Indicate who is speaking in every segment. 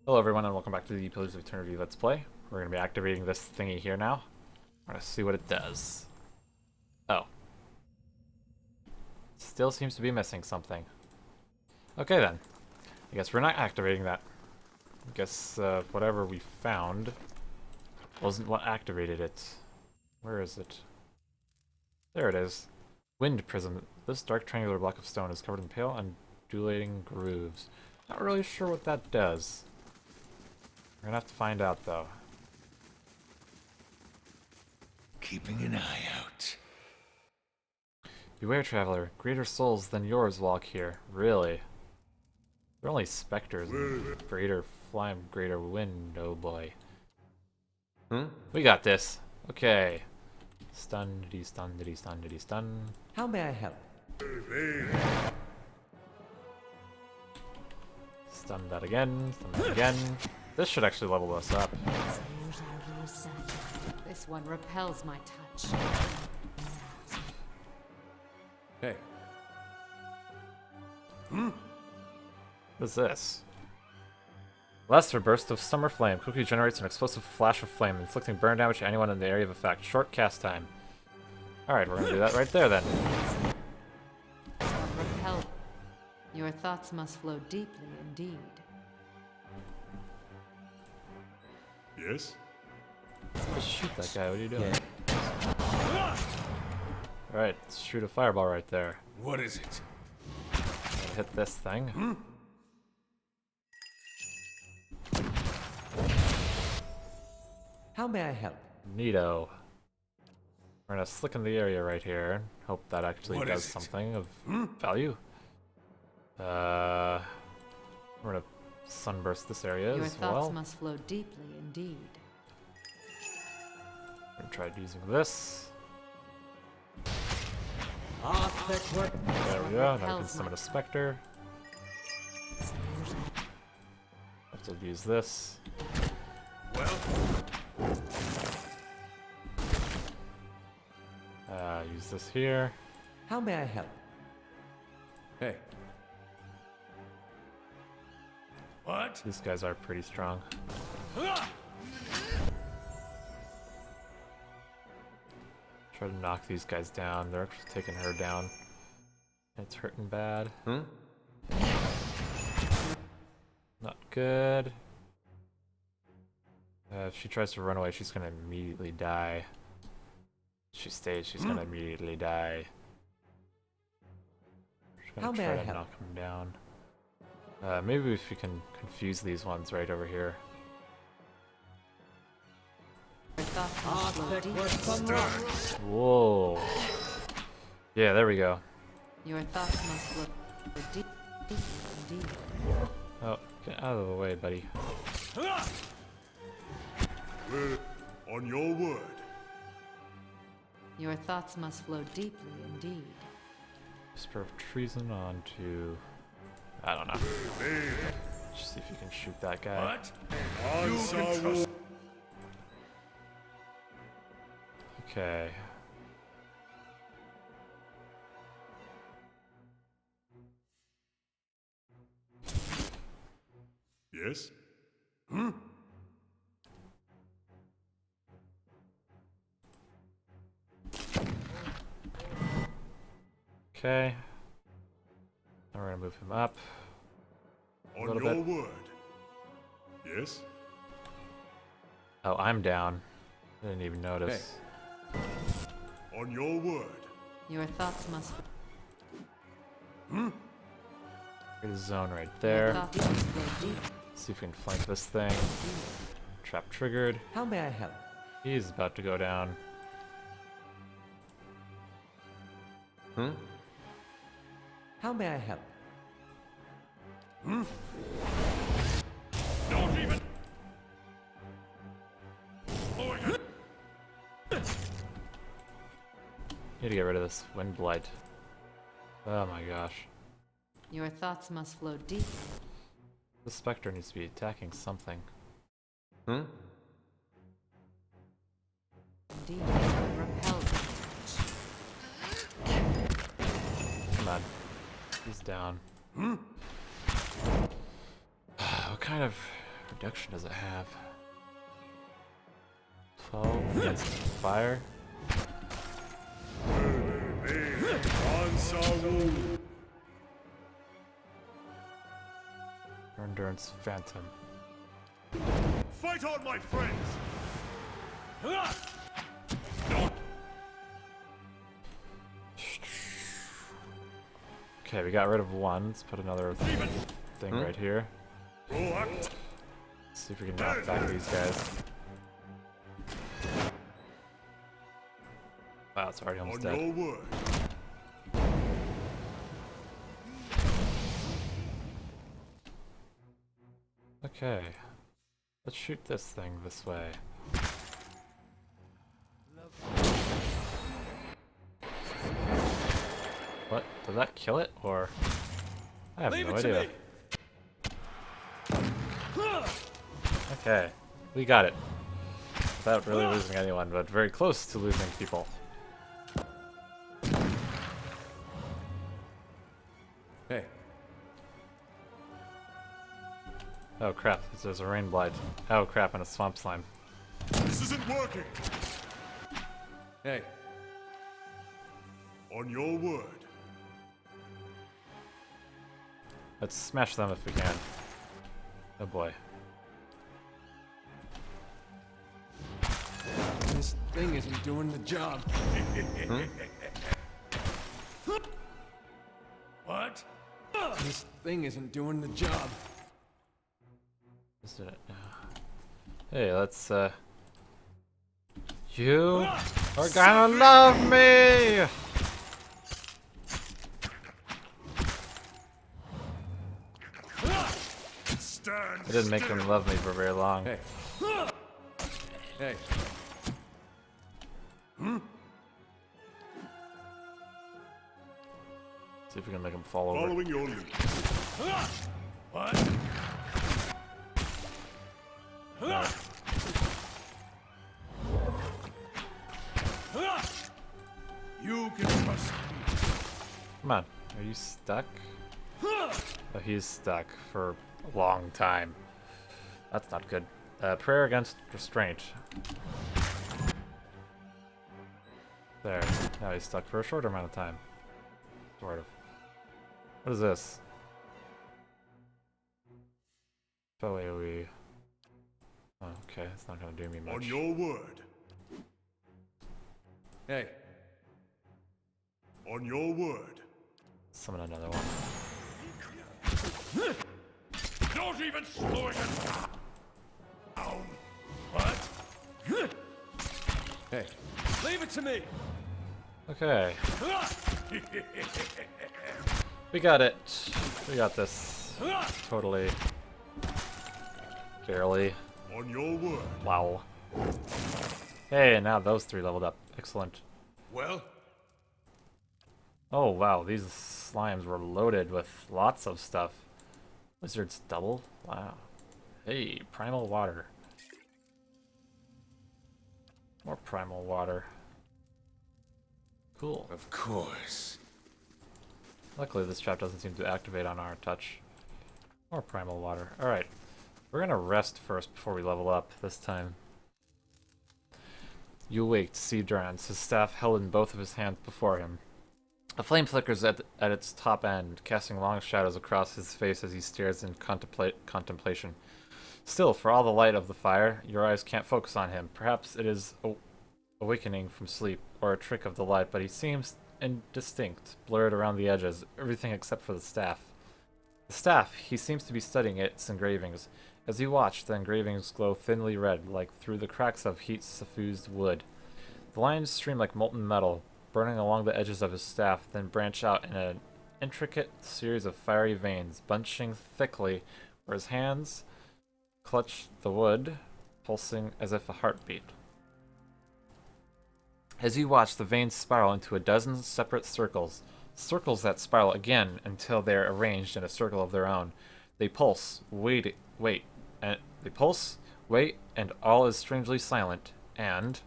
Speaker 1: Hello everyone and welcome back to the Pillars of Eternity Let's Play. We're going to be activating this thingy here now. We're going to see what it does. Oh. Still seems to be missing something. Okay then. I guess we're not activating that. I guess whatever we found wasn't what activated it. Where is it? There it is. Wind prism. This dark triangular block of stone is covered in pale undulating grooves. Not really sure what that does. We're gonna have to find out, though.
Speaker 2: Keeping an eye out.
Speaker 1: Beware, traveler. Greater souls than yours walk here. Really? They're only specters. Greater flame, greater wind. Oh boy. We got this. Okay. Stun, diddy, stun, diddy, stun, diddy, stun.
Speaker 2: How may I help?
Speaker 1: Stun that again. Stun that again. This should actually level us up.
Speaker 3: This one repels my touch.
Speaker 2: Hey.
Speaker 1: What is this? Lesser burst of summer flame. Quickly generates an explosive flash of flame, inflicting burn damage to anyone in the area of effect. Short cast time. Alright, we're gonna do that right there then.
Speaker 3: This one repels. Your thoughts must flow deeply indeed.
Speaker 2: Yes?
Speaker 1: Just shoot that guy, what are you doing? Alright, let's shoot a fireball right there.
Speaker 2: What is it?
Speaker 1: Hit this thing.
Speaker 2: How may I help?
Speaker 1: Neato. We're gonna slicken the area right here. Hope that actually
Speaker 2: What
Speaker 1: does
Speaker 2: is it?
Speaker 1: something of value. We're gonna sunburst this area
Speaker 3: Your
Speaker 1: as
Speaker 3: thoughts
Speaker 1: well.
Speaker 3: must flow deeply indeed.
Speaker 1: We're gonna try using this. There we go. Now we can
Speaker 3: repels
Speaker 1: summon
Speaker 3: my
Speaker 1: a specter. Have to use this. Use this here.
Speaker 2: How may I help? Hey. What?
Speaker 1: These guys are pretty strong. Try to knock these guys down. They're actually taking her down. It's hurting bad. Not good. If she tries to run away, she's gonna immediately die. If she stays, she's gonna immediately die. Just gonna
Speaker 2: How may
Speaker 1: try
Speaker 2: I
Speaker 1: to
Speaker 2: help?
Speaker 1: knock him down. Maybe if you can confuse these ones right over here.
Speaker 3: Your thoughts must flow deeply.
Speaker 1: Whoa. Yeah, there we go.
Speaker 3: Your thoughts must flow deeply indeed.
Speaker 1: Oh, get out of the way, buddy.
Speaker 4: On your word.
Speaker 3: Your thoughts must flow deeply indeed.
Speaker 1: Whisper of treason onto... I don't know. Just see if you can shoot that guy.
Speaker 4: Answer.
Speaker 1: Okay.
Speaker 4: Yes?
Speaker 1: Okay. Now we're gonna move him up.
Speaker 4: On
Speaker 1: little
Speaker 4: your
Speaker 1: bit.
Speaker 4: word. Yes?
Speaker 1: Oh, I'm down. I didn't even notice.
Speaker 4: On your word.
Speaker 3: Your thoughts must
Speaker 1: There's a zone right
Speaker 3: Your
Speaker 1: there.
Speaker 3: thoughts must flow deeply.
Speaker 1: See if we can flank this thing. Trap triggered.
Speaker 2: How may I help?
Speaker 1: He's about to go down.
Speaker 2: How may I help?
Speaker 4: Don't even.
Speaker 1: Need to get rid of this wind blight. Oh my gosh.
Speaker 3: Your thoughts must flow deeply.
Speaker 1: The specter needs to be attacking something.
Speaker 3: Indeed, this one repels my touch.
Speaker 1: Come on. He's down. What kind of reduction does it have? 12 against fire. Endurance Phantom.
Speaker 4: Fight on, my friends!
Speaker 1: Okay, we got rid of one. Let's put another thing right here. Let's see if we can knock back these guys. Wow, it's already almost
Speaker 4: On
Speaker 1: dead.
Speaker 4: your word.
Speaker 1: Okay. Let's shoot this thing this way. What? Did that kill it? Or... I have no idea. Okay. We got it. Without really losing anyone, but very close to losing people.
Speaker 2: Hey.
Speaker 1: Oh crap, there's a rain blight. Oh crap, and a swamp slime.
Speaker 4: This isn't working.
Speaker 2: Hey.
Speaker 4: On your word.
Speaker 1: Let's smash them if we can. Oh boy.
Speaker 2: This thing isn't doing the job.
Speaker 4: What?
Speaker 2: This thing isn't doing the job.
Speaker 1: Is it? Hey, let's you are gonna love me!
Speaker 4: Stand.
Speaker 1: I didn't make them love me for very long.
Speaker 2: Hey. Hey.
Speaker 1: See if we can make them fall over.
Speaker 4: Following your lead. What?
Speaker 1: No.
Speaker 4: You can trust me.
Speaker 1: Come on, are you stuck? Oh, he's stuck for a long time. That's not good. Prayer against restraint. There. Now he's stuck for a shorter amount of time. Sort of. What is this? Oh, AoE. Oh, okay, it's not gonna do me much.
Speaker 4: On your word.
Speaker 2: Hey.
Speaker 4: On your word.
Speaker 1: Summon another one.
Speaker 4: Not even slowing it down. What?
Speaker 2: Hey.
Speaker 4: Leave it to me.
Speaker 1: Okay. We got it. We got this. Totally. Barely.
Speaker 4: On your word.
Speaker 1: Wow. Hey, now those three leveled up. Excellent.
Speaker 4: Well,
Speaker 1: Oh wow, these slimes were loaded with lots of stuff. Wizard's double? Wow. Hey, primal water. More primal water. Cool.
Speaker 2: Of course.
Speaker 1: Luckily this trap doesn't seem to activate on our touch. More primal water. Alright. We're gonna rest first before we level up this time. You awake to see Durance, his staff held in both of his hands before him. A flame flickers at its top end, casting long shadows across his face as he stares in contemplation. Still, for all the light of the fire, your eyes can't focus on him. Perhaps it is awakening from sleep, or a trick of the light, but he seems indistinct, blurred around the edges, everything except for the staff. The staff, he seems to be studying its engravings. As you watch, the engravings glow thinly red, like through the cracks of heat-suffused wood. The lines stream like molten metal, burning along the edges of his staff, then branch out in an intricate series of fiery veins, bunching thickly where his hands clutch the wood, pulsing as if a heartbeat. As you watch, the veins spiral into a dozen separate circles, circles that spiral again until they are arranged in a circle of their own. They pulse, wait, and they pulse, wait, and all is strangely silent, and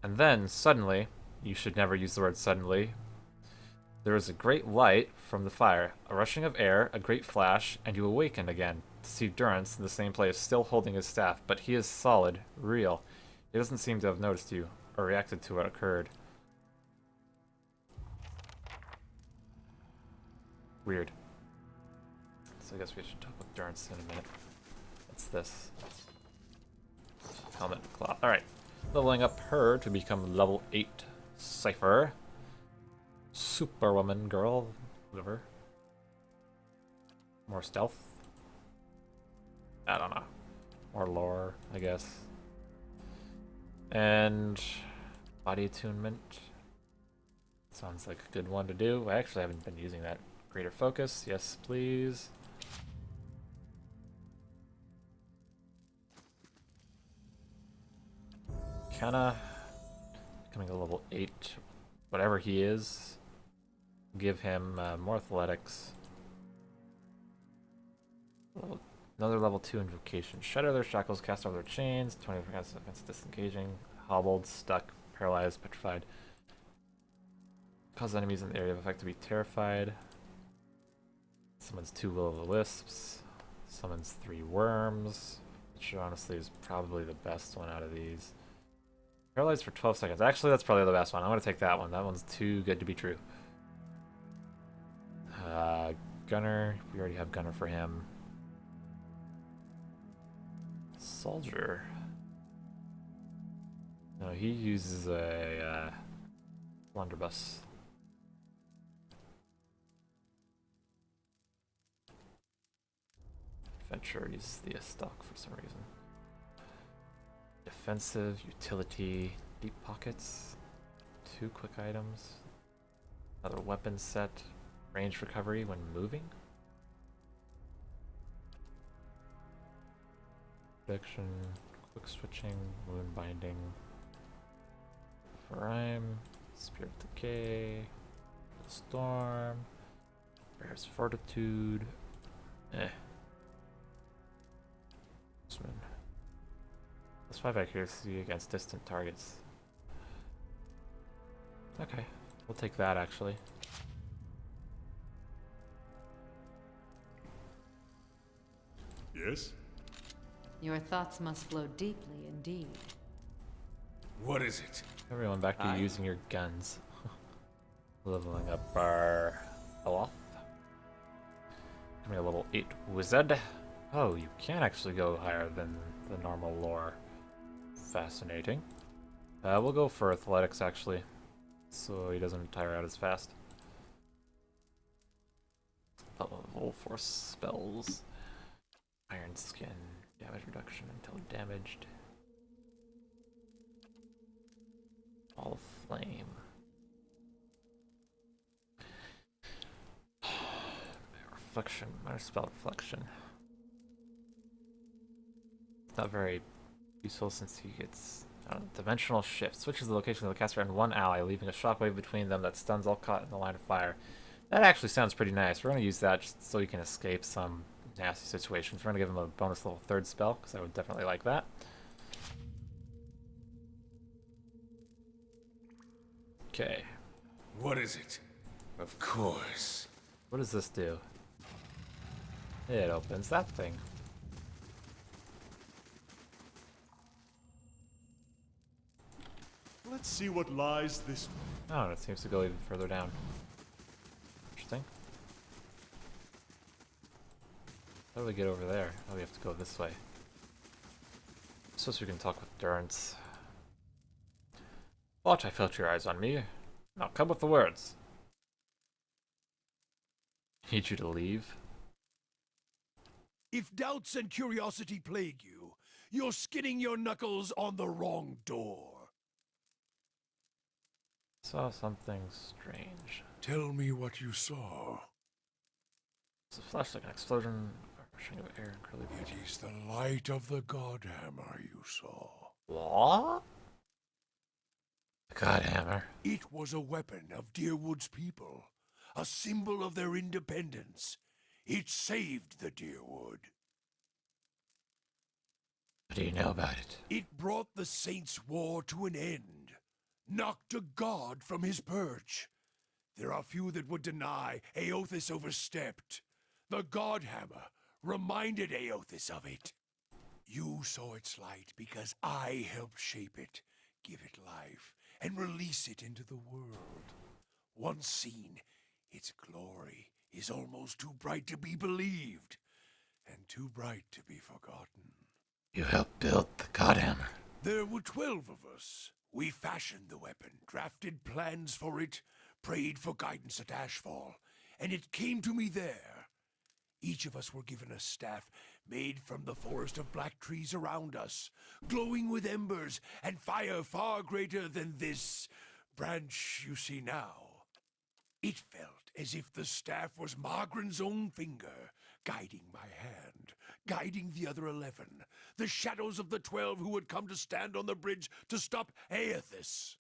Speaker 1: then, suddenly, you should never use the word suddenly, There is a great light from the fire, a rushing of air, a great flash, and you awaken again to see Durrance in the same place, still holding his staff, but he is solid, real. He doesn't seem to have noticed you, or reacted to what occurred. Weird. So I guess we should talk with Durrance in a minute. What's this? Helmet and cloth. Alright. Leveling up her to become level 8 Cypher. Superwoman girl. Whatever. More stealth. I don't know. More lore, I guess. And body attunement. Sounds like a good one to do. I actually haven't been using that. Greater focus. Yes, please. Kinda becoming a level 8, whatever he is. Give him more athletics. Another level 2 invocation. Shatter their shackles, cast off their chains, 20 against disengaging, hobbled, stuck, paralyzed, petrified. Cause enemies in the area of effect to be terrified. Summons 2 will-o'-the-wisps. Summons 3 worms, which honestly is probably the best one out of these. Paralyzed for 12 seconds. Actually, that's probably the best one. I'm going to take that one. That one's too good to be true. Gunner. We already have Gunner for him. Soldier. No, he uses a blunderbuss. Adventure uses the stock for some reason. Defensive, utility, deep pockets, 2 quick items, another weapon set, range recovery when moving, protection, quick switching, wound binding, rhyme, spirit decay, storm, bear's fortitude, Plus 5 accuracy against distant targets. Okay, we'll take that actually.
Speaker 4: Yes?
Speaker 3: Your thoughts must flow deeply indeed.
Speaker 2: What is it?
Speaker 1: Everyone back to using your guns. Leveling up our health. Give me a level 8 wizard. Oh, you can actually go higher than the normal lore. Fascinating. We'll go for athletics actually, so he doesn't tire out as fast. Level 4 spells. Iron skin, damage reduction until damaged. All flame. Reflection, minor spell reflection. Not very useful since he gets dimensional shift. Switches the location of the caster and one ally, leaving a shockwave between them that stuns all caught in the line of fire. That actually sounds pretty nice. We're going to use that just so he can escape some nasty situations. We're going to give him a bonus level 3rd spell, because I would definitely like that. Okay.
Speaker 2: What is it? Of course.
Speaker 1: What does this do? It opens that thing.
Speaker 4: Let's see what lies this way.
Speaker 1: Oh, it seems to go even further down. Interesting. How do we get over there? Oh, we have to go this way. I suppose we can talk with Durrance. But I felt your eyes on me. Now come with the words. Need you to leave.
Speaker 4: If doubts and curiosity plague you, you're skinning your knuckles on the wrong door.
Speaker 1: Saw something strange.
Speaker 4: Tell me what you saw.
Speaker 1: It's a flash like an explosion, a rushing of air, and curly
Speaker 4: It
Speaker 1: braid.
Speaker 4: is the light of the Godhammer you saw.
Speaker 1: What? The Godhammer.
Speaker 4: It was a weapon of Deerwood's people, a symbol of their independence. It saved the Deerwood.
Speaker 1: What do you know about it?
Speaker 4: It brought the Saints' war to an end, knocked a god from his perch, There are few that would deny Aothis overstepped. The Godhammer reminded Aothis of it. You saw its light because I helped shape it, give it life, and release it into the world. Once seen, its glory is almost too bright to be believed, and too bright to be forgotten.
Speaker 1: You helped build the Godhammer.
Speaker 4: There were 12 of us. We fashioned the weapon, drafted plans for it, prayed for guidance at Ashfall, and it came to me there. Each of us were given a staff made from the forest of black trees around us, glowing with embers and fire far greater than this branch you see now. It felt as if the staff was Margaren's own finger, guiding my hand, guiding the other 11, the shadows of the 12 who would come to stand on the bridge to stop Aothis.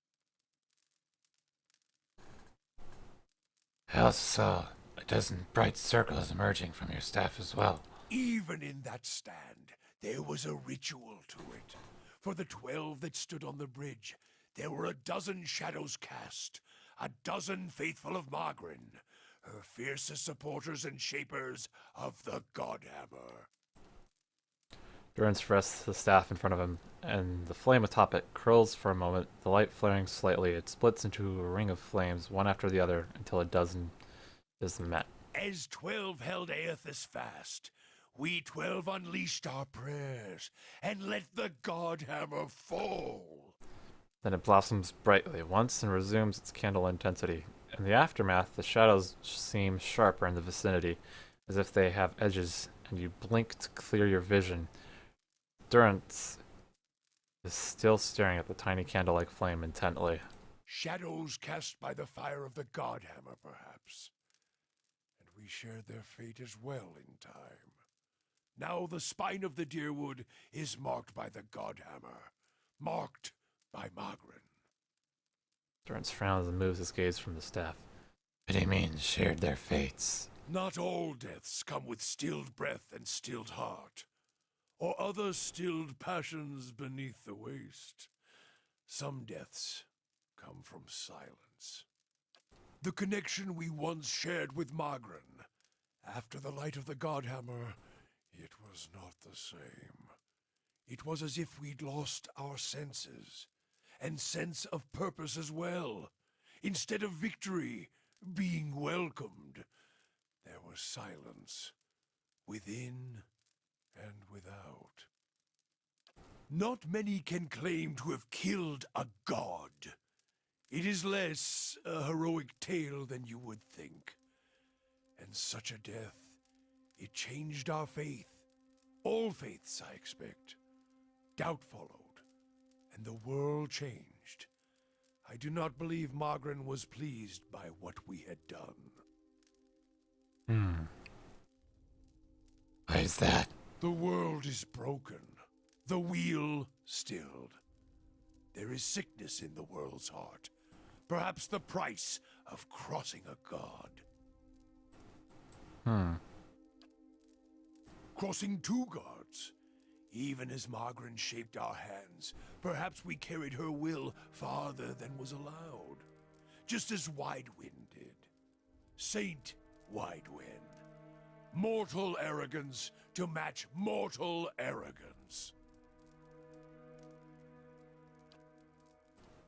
Speaker 1: I also saw a dozen bright circles emerging from your staff as well.
Speaker 4: Even in that stand, there was a ritual to it. For the 12 that stood on the bridge, there were a dozen shadows cast, a dozen faithful of Margren, her fiercest supporters and shapers of the Godhammer.
Speaker 1: Durance rests the staff in front of him, and the flame atop it curls for a moment, the light flaring slightly. It splits into a ring of flames, one after the other, until a dozen is met.
Speaker 4: As 12 held Aothis fast, we 12 unleashed our prayers and let the Godhammer fall.
Speaker 1: Then it blossoms brightly once and resumes its candle intensity. In the aftermath, the shadows seem sharper in the vicinity, as if they have edges, and you blink to clear your vision. Durance is still staring at the tiny candle-like flame intently.
Speaker 4: Shadows cast by the fire of the Godhammer, perhaps. And we shared their fate as well in time. Now the spine of the Deerwood is marked by the Godhammer, marked by Margren.
Speaker 1: Durance frowns and moves his gaze from the staff. What do you mean, shared their fates?
Speaker 4: Not all deaths come with stilled breath and stilled heart, or other stilled passions beneath the waste. Some deaths come from silence. The connection we once shared with Margren, after the light of the Godhammer, it was not the same. It was as if we'd lost our senses, and sense of purpose as well. Instead of victory being welcomed, there was silence, within and without. Not many can claim to have killed a god. It is less a heroic tale than you would think. And such a death, it changed our faith. All faiths, I expect. Doubt followed, and the world changed. I do not believe Margren was pleased by what we had done.
Speaker 1: Why is that?
Speaker 4: The world is broken, the wheel stilled. There is sickness in the world's heart, perhaps the price of crossing a god. Crossing 2 gods. Even as Margren shaped our hands, perhaps we carried her will farther than was allowed. Just as Widewind did. Saint Widewind. Mortal arrogance to match mortal arrogance.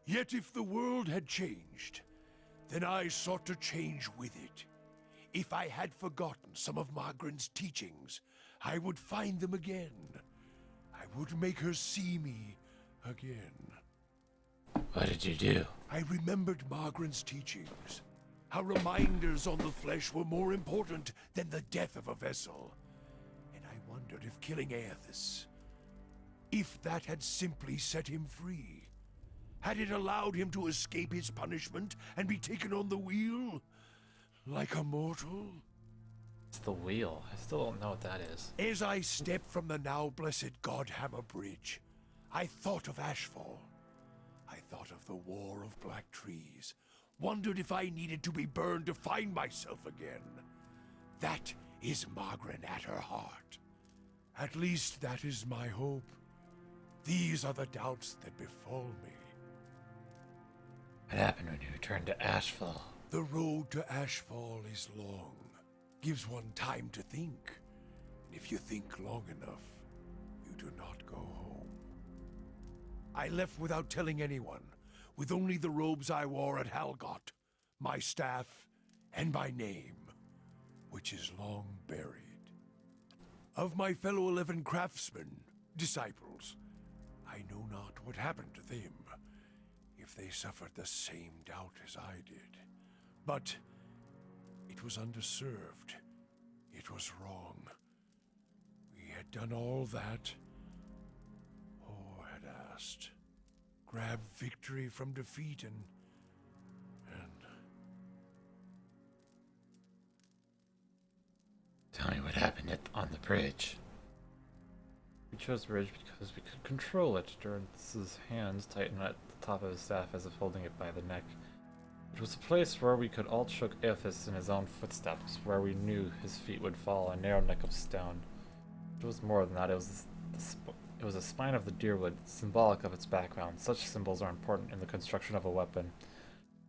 Speaker 4: Yet if the world had changed, then I sought to change with it. If I had forgotten some of Margren's teachings, I would find them again. I would make her see me again.
Speaker 1: What did you do?
Speaker 4: I remembered Margren's teachings. How reminders on the flesh were more important than the death of a vessel. And I wondered if killing Aothis, if that had simply set him free. Had it allowed him to escape his punishment and be taken on the wheel? Like a mortal?
Speaker 1: It's the wheel. I still don't know what that is.
Speaker 4: As I stepped from the now blessed Godhammer Bridge, I thought of Ashfall. I thought of the war of black trees. Wondered if I needed to be burned to find myself again. That is Margren at her heart. At least that is my hope. These are the doubts that befall me.
Speaker 1: What happened when you returned to Ashfall?
Speaker 4: The road to Ashfall is long. Gives one time to think. And if you think long enough, you do not go home. I left without telling anyone, with only the robes I wore at Halgot, my staff, and my name, which is long buried. Of my fellow 11 craftsmen, disciples, I know not what happened to them, if they suffered the same doubt as I did. But it was underserved. It was wrong. We had done all that, or had asked. Grab victory from defeat and
Speaker 5: Tell me what happened on the bridge.
Speaker 1: We chose the bridge because we could control it. Durrance's hands tightened at the top of his staff as if holding it by the neck. It was a place where we could all choke Aethys in his own footsteps, where we knew his feet would fall, a narrow neck of stone. It was more than that, it was a spine of the Deerwood, symbolic of its background. Such symbols are important in the construction of a weapon.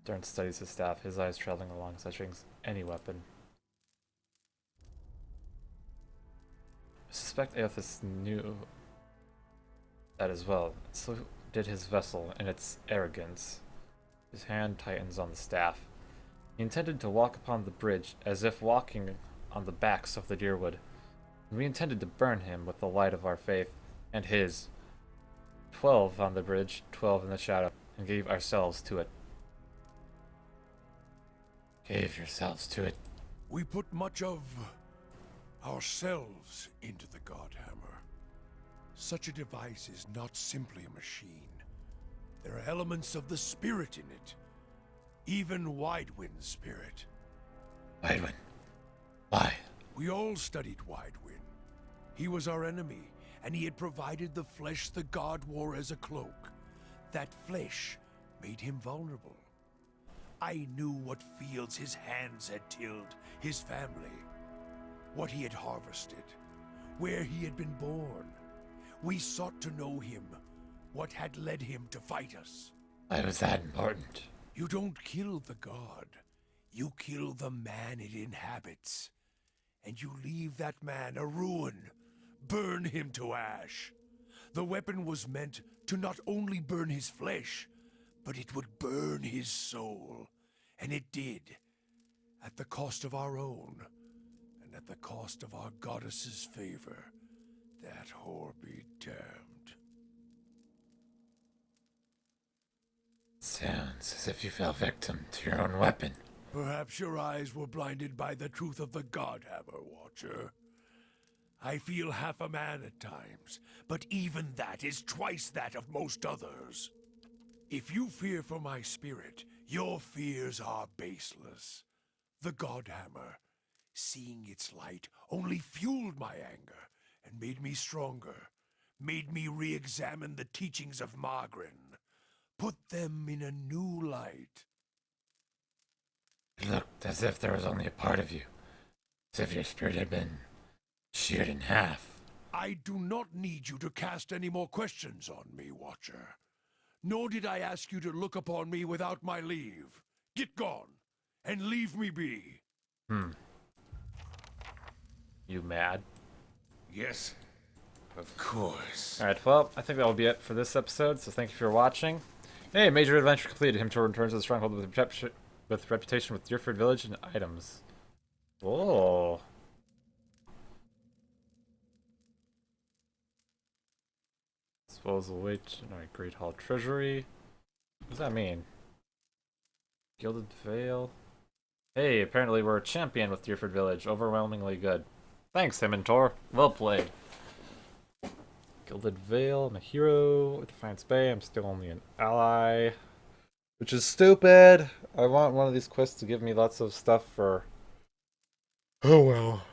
Speaker 1: Durrance studies his staff, his eyes traveling along such things, any weapon. I suspect Aethys knew that as well, so did his vessel in its arrogance. His hand tightens on the staff. He intended to walk upon the bridge as if walking on the backs of the Deerwood, and we intended to burn him with the light of our faith and his. 12 on the bridge, 12 in the shadow, and gave ourselves to it.
Speaker 5: Gave yourselves to it.
Speaker 4: we put much of ourselves into the Godhammer. Such a device is not simply a machine. There are elements of the spirit in it. Even Widewind's spirit.
Speaker 5: Widewin. Why?
Speaker 4: We all studied Widewin. He was our enemy, and he had provided the flesh the god wore as a cloak. That flesh made him vulnerable. I knew what fields his hands had tilled, his family, what he had harvested, where he had been born. We sought to know him, what had led him to fight us.
Speaker 5: Why was that important?
Speaker 4: You don't kill the god. You kill the man it inhabits. And you leave that man a ruin. Burn him to ash. The weapon was meant to not only burn his flesh, but it would burn his soul. And it did. At the cost of our own. And at the cost of our goddess's favor. That whore be damned.
Speaker 5: Sounds as if you fell victim to your own weapon.
Speaker 4: Perhaps your eyes were blinded by the truth of the Godhammer, Watcher. I feel half a man at times, but even that is twice that of most others. If you fear for my spirit, your fears are baseless. The Godhammer, seeing its light, only fueled my anger and made me stronger, made me re-examine the teachings of Margren, put them in a new light.
Speaker 5: It looked as if there was only a part of you. As if your spirit had been sheared in half.
Speaker 4: I do not need you to cast any more questions on me, Watcher. Nor did I ask you to look upon me without my leave. Get gone, and leave me be.
Speaker 1: You mad?
Speaker 2: Yes, of course.
Speaker 1: Alright, well, I think that will be it for this episode, so thank you for watching. Hey, major adventure completed. Him to return to the stronghold with reputation with Deerwood Village and items. Whoa. Disposal weight. Alright, Great Hall Treasury. What does that mean? Gilded Veil. Hey, apparently we're a champion with Deerwood Village. Overwhelmingly good. Thanks, Tor. Well played. Gilded Veil. I'm a hero. With Defiance Bay. I'm still only an ally. Which is stupid. I want one of these quests to give me lots of stuff for... Oh well.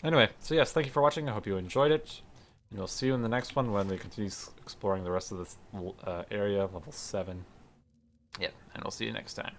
Speaker 1: Anyway, so yes, thank you for watching. I hope you enjoyed it. And we'll see you in the next one when we continue exploring the rest of this area, level 7. Yep, and we'll see you next time.